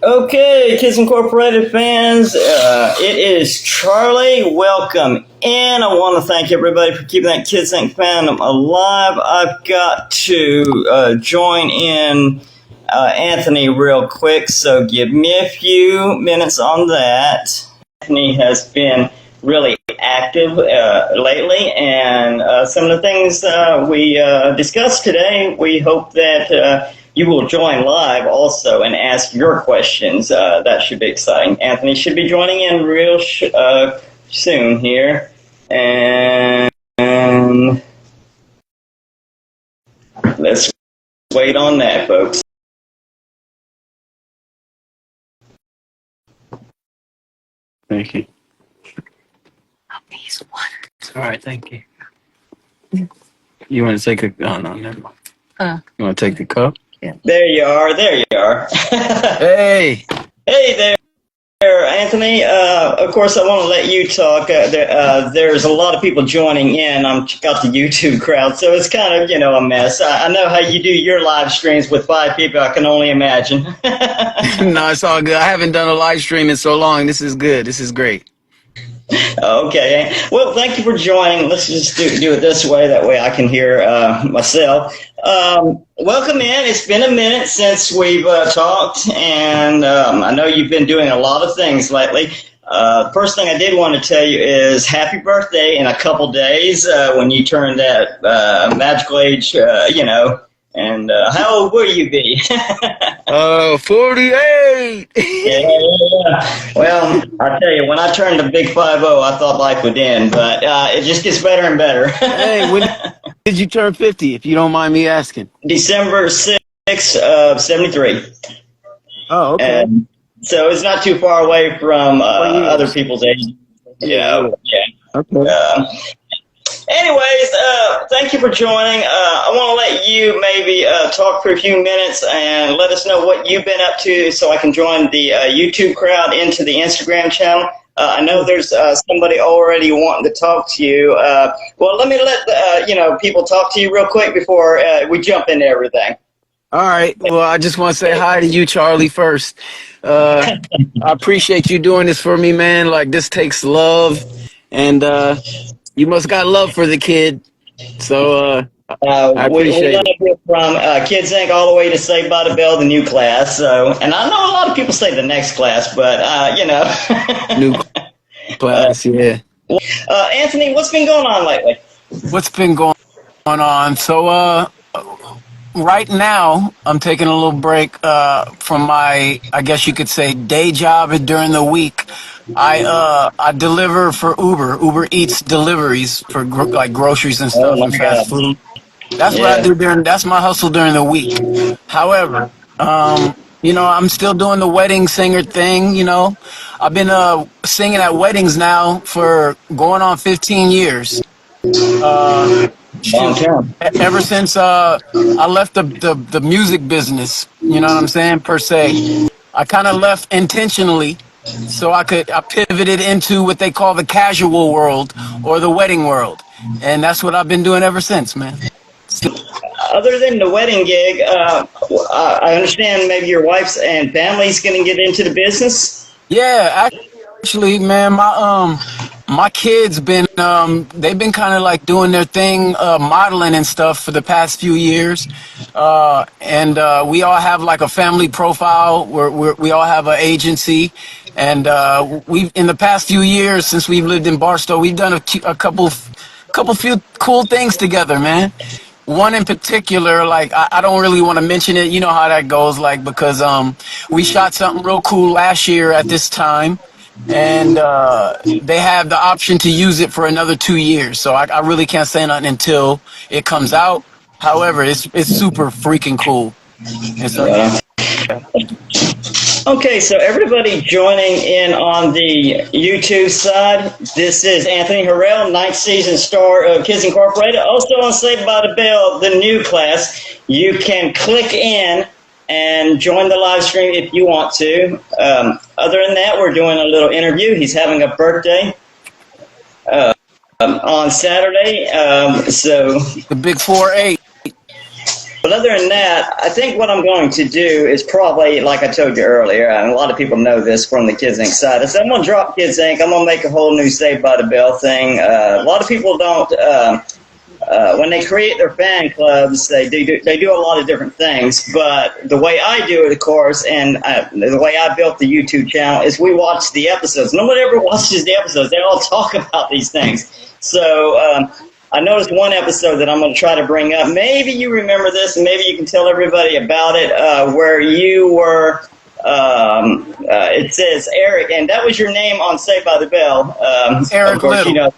Okay, Kids Incorporated fans, it is Charlie. Welcome in. I want to thank everybody for keeping that Kids Inc. fandom alive. I've got to join in Anthony real quick, so give me a few minutes on that. Anthony has been really active lately, and some of the things we discussed today, we hope that you will join live also and ask your questions. That should be exciting. Anthony should be joining in real soon here. And let's wait on that, folks. Thank you. All right, thank you. You want to take a... Oh, no, never mind. You want to take the cup? Yeah. There you are. Hey! Hey there, Anthony. Of course, I want to let you talk. There's a lot of people joining in. I've got the YouTube crowd, so it's kind of, a mess. I know how you do your live streams with 5 people. I can only imagine. No, it's all good. I haven't done a live stream in so long. This is good. This is great. Okay. Well, thank you for joining. Let's just do it this way. That way I can hear myself. Welcome in. It's been a minute since we've talked, and I know you've been doing a lot of things lately. First thing I did want to tell you is happy birthday in a couple days when you turn that magical age, And how old will you be? 48. Yeah. Well, I tell you, when I turned the big 50, I thought life would end, but it just gets better and better. Hey, when did you turn 50, if you don't mind me asking? December 6th of 73. Oh, okay. And so it's not too far away from other people's age. Yeah. Okay. Anyways, thank you for joining. I want to let you maybe talk for a few minutes and let us know what you've been up to so I can join the YouTube crowd into the Instagram channel. I know there's somebody already wanting to talk to you. Well, let me let people talk to you real quick before we jump into everything. All right. Well, I just want to say hi to you, Charlie, first. I appreciate you doing this for me, man. Like, this takes love, and you must got love for the kid. So I appreciate it. From Kids Inc. all the way to Saved by the Bell, the new class. So, and I know a lot of people say the next class, but new class, yeah. Anthony, what's been going on lately? What's been going on? So right now, I'm taking a little break from my, I guess you could say, day job during the week. I deliver for Uber Eats deliveries for like groceries and stuff and fast food. That's what I do that's my hustle during the week. However, I'm still doing the wedding singer thing. I've been singing at weddings now for going on 15 years. Ever since I left the music business, you know what I'm saying, per se. I kind of left intentionally so I pivoted into what they call the casual world or the wedding world. And that's what I've been doing ever since, man. Other than the wedding gig, I understand maybe your wife's and family's going to get into the business? Yeah, actually, man, my kids they've been kind of like doing their thing, modeling and stuff for the past few years. And we all have like a family profile where we all have an agency. And we've in the past few years since we've lived in Barstow, we've done a couple few cool things together, man. One in particular, like I don't really want to mention it. You know how that goes, like, because we shot something real cool last year at this time, and they have the option to use it for another 2 years. So I really can't say nothing until it comes out. However, it's super freaking cool. And so, yeah. Okay, so everybody joining in on the YouTube side, this is Anthony Harrell, 9th season star of Kids Incorporated. Also on Saved by the Bell, the new class. You can click in and join the live stream if you want to. Other than that, we're doing a little interview. He's having a birthday on Saturday. So the big 4-8. but other than that, I think what I'm going to do is probably, like I told you earlier, and a lot of people know this from the Kids Inc. side, is I'm going to drop Kids Inc. I'm going to make a whole new Saved by the Bell thing. A lot of people don't. When they create their fan clubs, they do a lot of different things. But the way I do it, of course, and the way I built the YouTube channel is we watch the episodes. Nobody ever watches the episodes. They all talk about these things. So I noticed one episode that I'm going to try to bring up. Maybe you remember this, and maybe you can tell everybody about it, where you were. It says Eric, and that was your name on Saved by the Bell. Eric of course, Little. you know.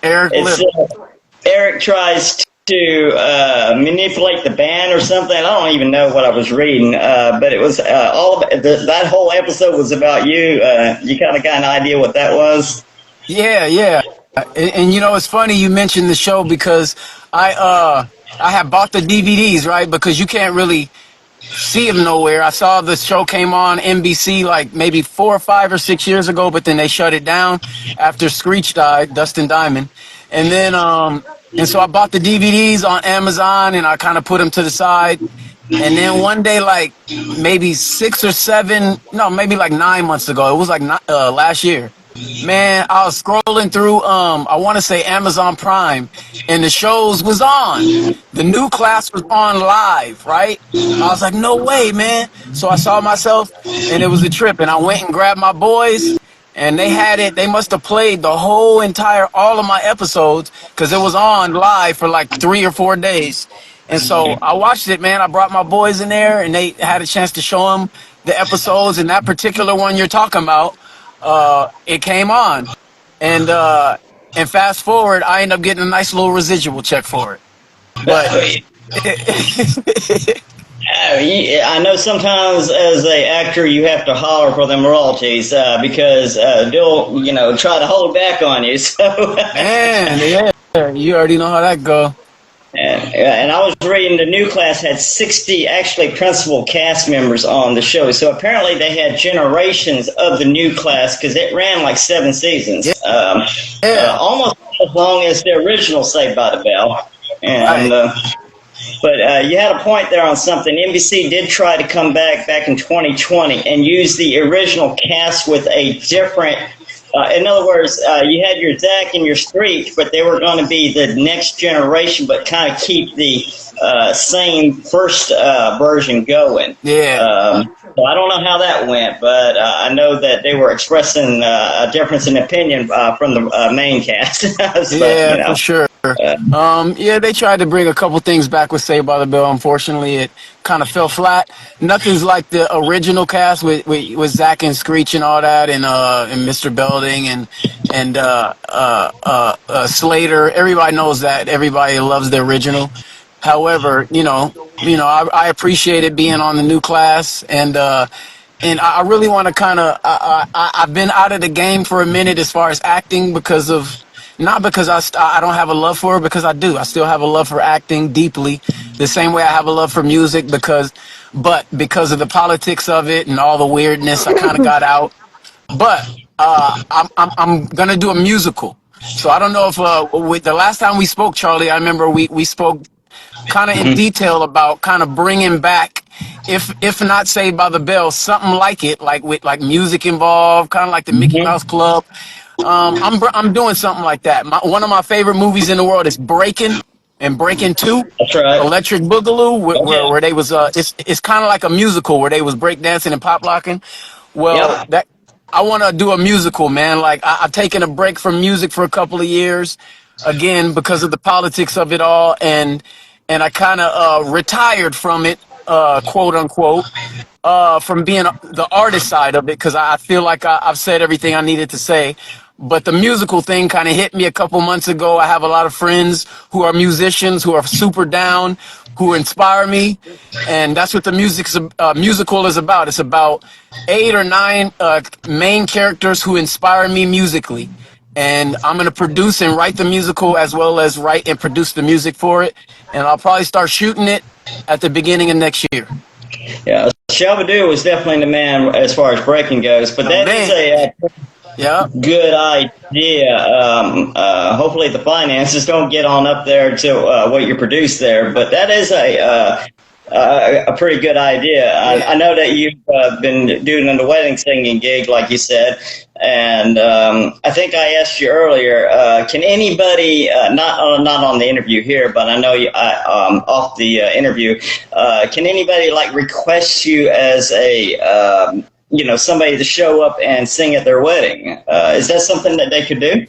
Eric Little. Eric tries to manipulate the band or something. I don't even know what I was reading, but it was all of that whole episode was about you. You kind of got an idea what that was? Yeah. And you know, it's funny you mentioned the show because I have bought the DVDs, right? Because you can't really see them nowhere. I saw the show came on NBC like maybe 4 or 5 or 6 years ago, but then they shut it down after Screech died, Dustin Diamond. And then and so I bought the DVDs on Amazon and I kind of put them to the side. And then one day, like maybe 6 or 7, no, maybe like 9 months ago, it was like last year. Man, I was scrolling through, I want to say Amazon Prime, and the shows was on. The new class was on live, right? I was like, no way, man. So I saw myself, and it was a trip, and I went and grabbed my boys, and they had it. They must have played the whole all of my episodes, because it was on live for like 3 or 4 days. And so I watched it, man. I brought my boys in there, and they had a chance to show them the episodes, and that particular one you're talking about. It came on, and fast forward, I ended up getting a nice little residual check for it. But I know sometimes as a actor you have to holler for them royalties because they'll try to hold back on you. So man, yeah, you already know how that go. And I was reading the new class had 60 actually principal cast members on the show. So apparently they had generations of the new class because it ran like 7 seasons. Almost as long as the original Saved by the Bell. And but you had a point there on something. NBC did try to come back in 2020 and use the original cast with a different. In other words, you had your Zach and your Screech, but they were going to be the next generation, but kind of keep the same first version going. Yeah. So I don't know how that went, but I know that they were expressing a difference in opinion from the main cast. So, for sure. They tried to bring a couple things back with Saved by the Bell. Unfortunately, it kind of fell flat. Nothing's like the original cast with Zach and Screech and all that, and Mr. Belding and Slater. Everybody knows that. Everybody loves the original. However, I appreciate it being on the new class, and I really want to kind of. I've been out of the game for a minute as far as acting because of. Not because I don't have a love for it, because I do. I still have a love for acting deeply, the same way I have a love for music. Because of the politics of it and all the weirdness, I kind of got out. But I'm gonna do a musical. So I don't know if with the last time we spoke, Charlie, I remember we spoke kind of in detail about kind of bringing back, if not Saved by the Bell, something like it, like with like music involved, kind of like the Mickey Mouse Club. I'm doing something like that. One of my favorite movies in the world is Breakin' and Breakin' 2. That's right. Electric Boogaloo, where they was it's kind of like a musical where they was breakdancing and pop locking. Well, that I want to do a musical, man. Like I've taken a break from music for a couple of years, again because of the politics of it all, and I kind of retired from it, quote unquote. From being the artist side of it, because I feel like I've said everything I needed to say. But the musical thing kind of hit me a couple months ago. I have a lot of friends who are musicians who are super down, who inspire me, and that's what the musical is about. It's about 8 or 9 main characters who inspire me musically, and I'm gonna produce and write the musical as well as write and produce the music for it. And I'll probably start shooting it at the beginning of next year. Yeah, Shabba-Doo was definitely the man as far as breaking goes, but that is a good idea. Hopefully the finances don't get on up there to what you produce there, but that is a pretty good idea. I Yeah. know that you've been doing the wedding singing gig, like you said, and I think I asked you earlier. Can anybody, not on the interview here, but I know you off the interview, can anybody like request you as a somebody to show up and sing at their wedding? Is that something that they could do?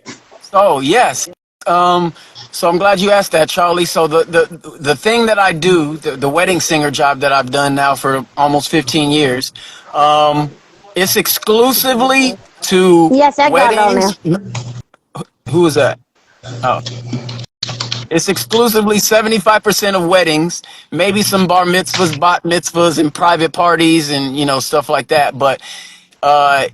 Oh yes. Um, so I'm glad you asked that, Charlie. So the thing that I do, the wedding singer job that I've done now for almost 15 years, um, it's exclusively to Yes, I got it on there. weddings. Who is that? Oh, it's exclusively 75% of weddings, maybe some bar mitzvahs, bat mitzvahs, and private parties, and stuff like that. But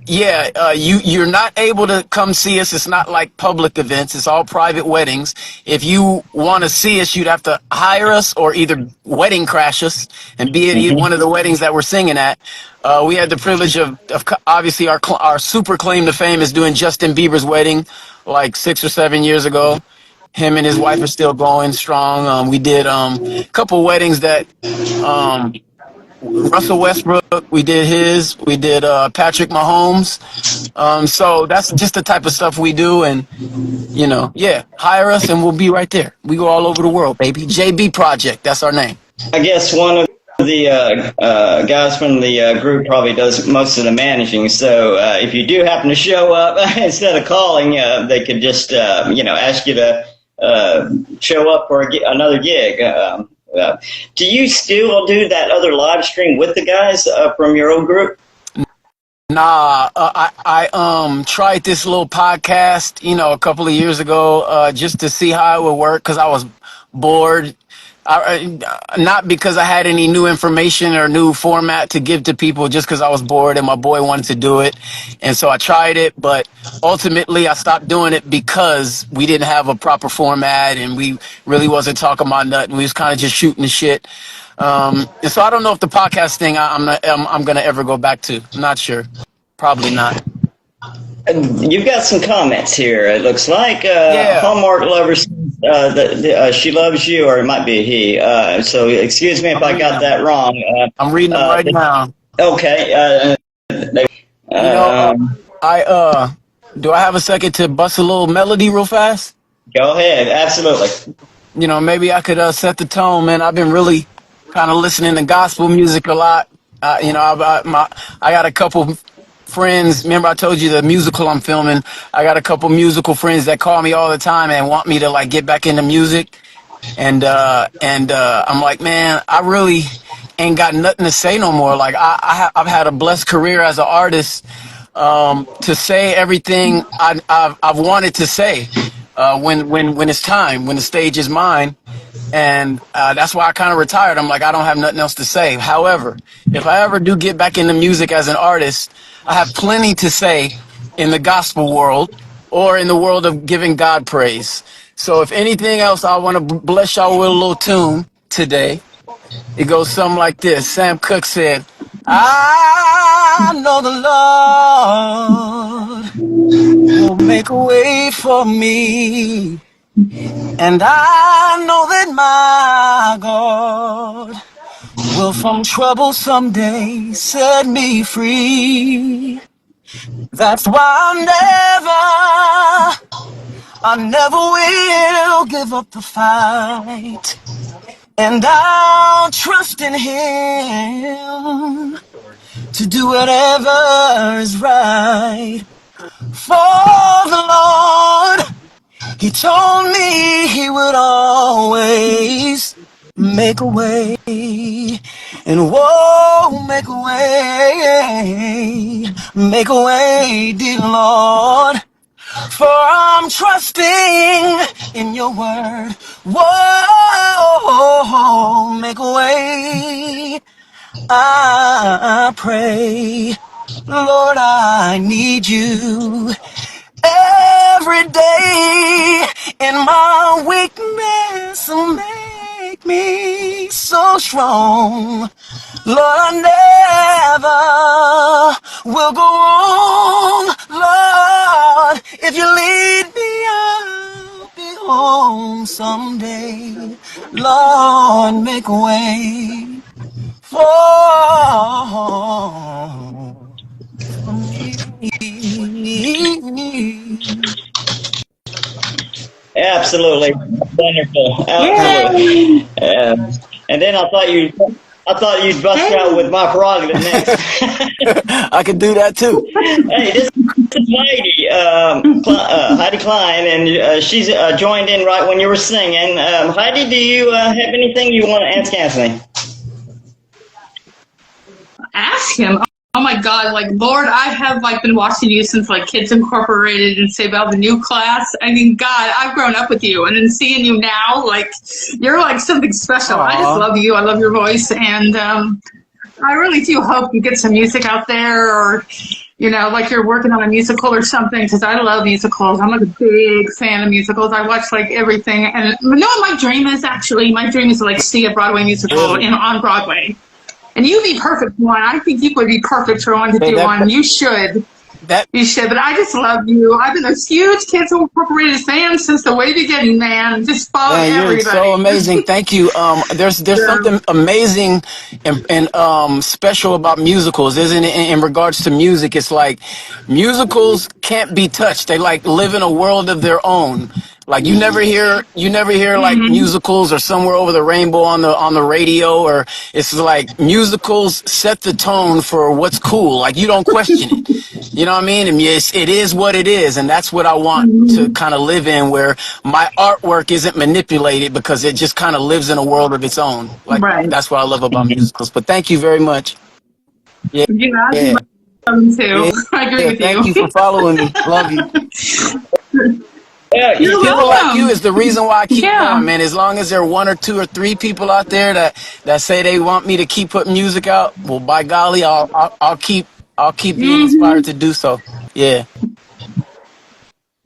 yeah, you're not able to come see us. It's not like public events. It's all private weddings. If you want to see us, you'd have to hire us or either wedding crash us and be at one of the weddings that we're singing at. We had the privilege of obviously our super claim to fame is doing Justin Bieber's wedding like 6 or 7 years ago. Him and his wife are still going strong. We did a couple weddings that um, Russell Westbrook. We did his. We did Patrick Mahomes. So that's just the type of stuff we do, and yeah, hire us and we'll be right there. We go all over the world, baby. JB Project. That's our name. I guess one of the guys from the group probably does most of the managing. So if you do happen to show up, instead of calling, they could just ask you to show up for another gig. Do you still do that other live stream with the guys from your old group? Nah, I tried this little podcast, a couple of years ago, just to see how it would work because I was bored. Not because I had any new information or new format to give to people, just because I was bored and my boy wanted to do it, and so I tried it. But ultimately, I stopped doing it because we didn't have a proper format and we really wasn't talking about nothing. We was kind of just shooting the shit. And so I don't know if the podcast thing I'm gonna ever go back to. I'm not sure. Probably not. You've got some comments here. It looks like Yeah, Hallmark Lovers that she loves you, or it might be a he. So excuse me if I'm I reading got them. that wrong. I'm reading them right now. Okay. You know, Um, I do I have a second to bust a little melody real fast? Go ahead. Absolutely. Maybe I could set the tone, man. I've been really kind of listening to gospel music a lot. I got a couple friends. Remember, I told you the musical I'm filming. I got a couple musical friends that call me all the time and want me to like get back into music. And I'm like, man, I really ain't got nothing to say no more. Like I've had a blessed career as an artist, to say everything I've wanted to say, when it's time, when the stage is mine. And that's why I kind of retired. I'm like, I don't have nothing else to say. However, if I ever do get back into music as an artist, I have plenty to say in the gospel world or in the world of giving God praise. So if anything else, I want to bless y'all with a little tune today. It goes something like this. Sam Cooke said, I know the Lord will make a way for me. And I know that my God will from trouble someday set me free. That's why I never will give up the fight. And I'll trust in Him to do whatever is right. For the Lord, He told me He would always make a way. And whoa, make a way, dear Lord. For I'm trusting in your word. Whoa, make a way. I pray, Lord, I need you every day in my weakness. So make me so strong. Lord, I never will go wrong. Lord, if you lead me, I'll be home someday. Lord, make a way. fall for me. Absolutely wonderful. Yay! Absolutely. And then I thought you'd bust out with my prerogative next. I could do that too. Hey, this is Heidi, Heidi Klein, and she's joined in right when you were singing. Heidi, do you have anything you want to ask Anthony? Ask him. Oh my God, like Lord, I have like been watching you since like Kids Incorporated and say about the new class. I mean, God, I've grown up with you, and then seeing you now, like you're like something special. I just Aw. love you. I love your voice, and I really do hope you get some music out there, or like you're working on a musical or something. Because I love musicals. I'm like a big fan of musicals. I watch like everything, and my dream is actually my dream is to like see a Broadway musical Really? on Broadway. And you'd be perfect for one. I think you would be perfect for one to Hey, do one. You should. that You should. But I just love you. I've been a huge Kids Incorporated fan since the way beginning, man. Just followed Man, you're so everybody. amazing. Thank you. There's So, something amazing and special about musicals, isn't it? In regards to music, it's like musicals can't be touched. They like live in a world of their own. Like you never hear like musicals or Somewhere Over the Rainbow on the radio, or it's like musicals set the tone for what's cool. Like you don't question it. You know what I mean? And yes, it is what it is, and that's what I want to kind of live in, where my artwork isn't manipulated because it just kind of lives in a world of its own. Like right. that's what I love about musicals. But thank you very much. Yeah, Yeah, I do yeah, love them too. yeah, I agree yeah. with Thank you. you for following me. Love you. Yeah, You're People like you welcome. is the reason why I keep Yeah. going, man. As long as there are one or two or three people out there that say they want me to keep putting music out, well, by golly, I'll keep being inspired hmm to do so. Yeah.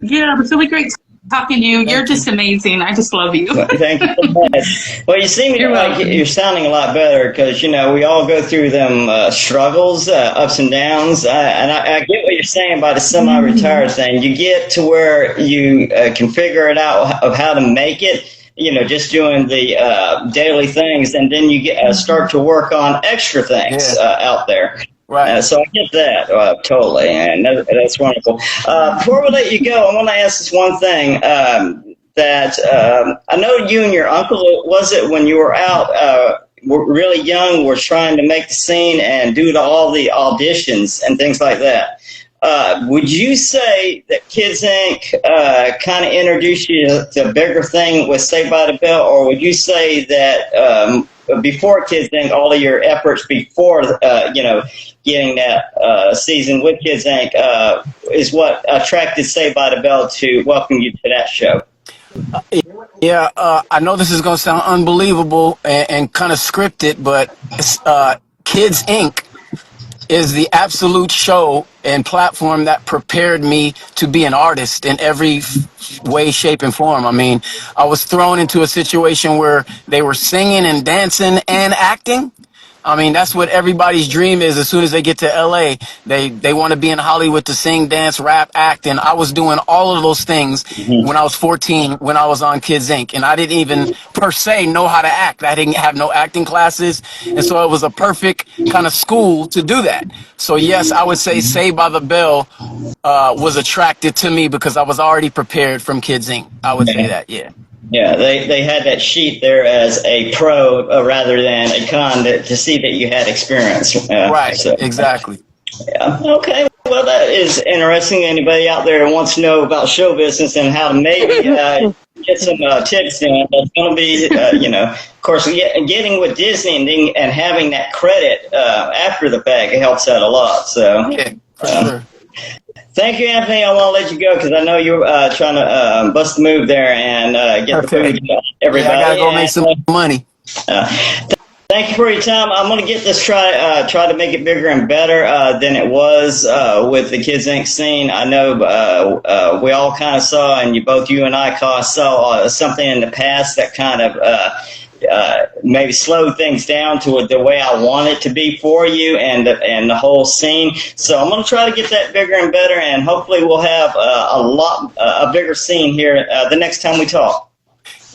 Yeah, it was really great talking to you. You're Thank just you. amazing. I just love you. well, thank you so much. Well, you seem You're like welcome. you're sounding a lot better because we all go through them struggles, ups and downs, and I get what you're saying about the semi-retired thing. You get to where you can figure it out of how to make it. Just doing the daily things, and then you start to work on extra things Yeah. out there. Right. So I get that totally, and that's wonderful. Before we let you go, I want to ask this one thing. That I know you and your uncle, was it when you were out, were really young, were trying to make the scene and do all the auditions and things like that. Would you say that Kids Inc. Kind of introduced you to a bigger thing with Saved by the Bell, or would you say that before Kids Inc., all of your efforts before getting that season with Kids Inc. Is what attracted Saved by the Bell to welcome you to that show? Yeah, I know this is going to sound unbelievable and kind of scripted, but Kids Inc. is the absolute show and platform that prepared me to be an artist in every way, shape, and form. I mean, I was thrown into a situation where they were singing and dancing and acting. I mean, that's what everybody's dream is. As soon as they get to LA, they want to be in Hollywood to sing, dance, rap, act. And I was doing all of those things when I was 14, when I was on Kids Inc. And I didn't even per se know how to act. I didn't have no acting classes. And so it was a perfect kind of school to do that. So yes, I would say Saved by the Bell was attracted to me because I was already prepared from Kids Inc. I would say Yeah. that, yeah. Yeah, they had that sheet there as a pro rather than a con to see that you had experience. Right, So, exactly. yeah. Okay, well, that is interesting. Anybody out there who wants to know about show business and how to maybe get some tips in, that's going to be, of course, getting with Disney and having that credit after the fact, it helps out a lot. So, Yeah, for uh, sure. thank you, Anthony. I want to let you go because I know you're trying to bust the move there and get the food Okay. to Yeah, I gotta everybody. go make And some money. uh, thank you for your time. I'm going to get this try to make it bigger and better than it was with the Kids Inc. scene. I know we all kind of saw, and you and I saw something in the past that kind of maybe slowed things down to the way I want it to be for you and the whole scene. So I'm going to try to get that bigger and better, and hopefully we'll have a bigger scene here the next time we talk.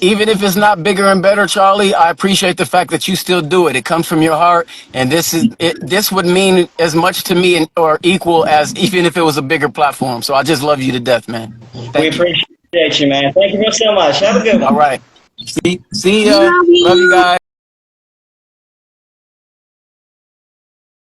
even if it's not bigger and better, Charlie, I appreciate the fact that you still do it. It comes from your heart, and this would mean as much to me or equal as even if it was a bigger platform. So I just love you to death, man. We Thank you. appreciate you, man. Thank you so much. Have a good All one. right. See We ya. love Love you you. guys.